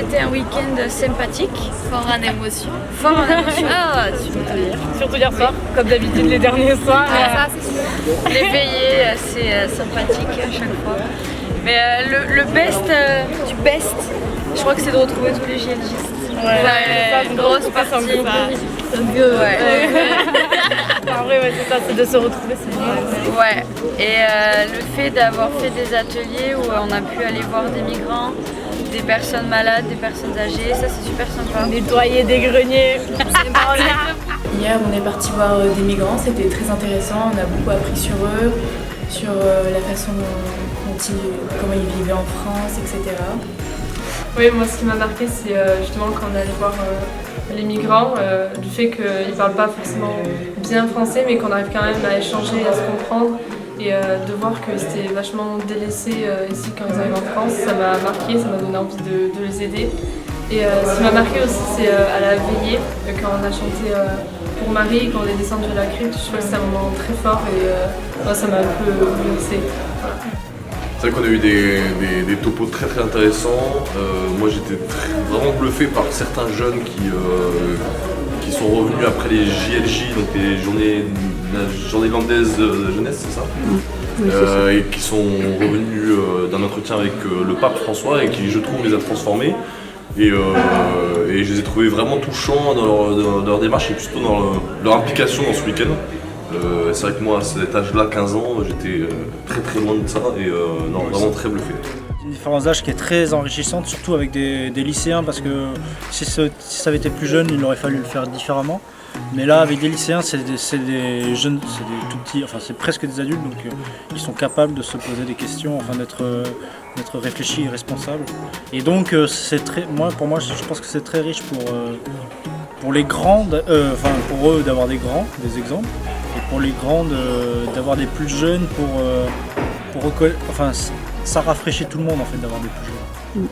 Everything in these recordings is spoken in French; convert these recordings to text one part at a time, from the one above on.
c'était un week-end sympathique. Fort en émotion. Fort en émotion. Ah, tu peux le dire. Surtout hier soir, comme d'habitude les derniers soirs. Ça, c'est sûr. Les veillées, c'est sympathique à chaque fois. Mais le best du best, je crois que c'est de retrouver tous les JLGistes. Ça, Une grosse partie. Un vieux, Ouais. En vrai, ouais, c'est ça, c'est de se retrouver, c'est vrai. Ouais. Et le fait d'avoir fait des ateliers où on a pu aller voir des migrants, des personnes malades, des personnes âgées, ça c'est super sympa. Nettoyer des greniers. Hier, on est parti voir des migrants, c'était très intéressant, on a beaucoup appris sur eux, sur la façon comment ils vivaient en France, etc. Oui, moi ce qui m'a marqué c'est justement quand on allait voir les migrants, du fait qu'ils ne parlent pas forcément bien français mais qu'on arrive quand même à échanger, à se comprendre et de voir que c'était vachement délaissé ici quand ils arrivent en France, ça m'a marqué, ça m'a donné envie de les aider. Et ce qui m'a marqué aussi c'est à la veillée, quand on a chanté pour Marie, quand on est descendu à la crypte, je trouve que c'est un moment très fort et moi ça m'a un peu bouleversée. Voilà. C'est vrai qu'on a eu des topos très très intéressants. Moi j'étais vraiment bluffé par certains jeunes qui sont revenus après les JLJ, donc la journée landaise de jeunesse, c'est ça, Oui, c'est ça. et qui sont revenus d'un entretien avec le pape François et qui je trouve les a transformés. Et je les ai trouvés vraiment touchants dans leur démarche et surtout dans leur implication dans ce week-end. C'est vrai que moi à cet âge-là, 15 ans, j'étais très très loin de ça et non, vraiment très bluffé. Une différence d'âge qui est très enrichissante, surtout avec des lycéens, parce que si ça avait été plus jeune, il aurait fallu le faire différemment. Mais là, avec des lycéens, c'est des jeunes, c'est des tout petits, enfin c'est presque des adultes, donc ils sont capables de se poser des questions, enfin d'être réfléchis et responsables. Et donc pour moi, je pense que c'est très riche pour les grands, pour eux d'avoir des grands, des exemples, et pour les grands d'avoir des plus jeunes ça rafraîchit tout le monde en fait d'avoir des plus jeunes.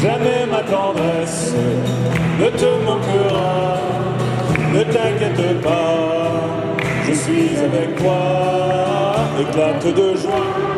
Jamais ma tendresse ne te manquera, ne t'inquiète pas, je suis avec toi, éclate de joie.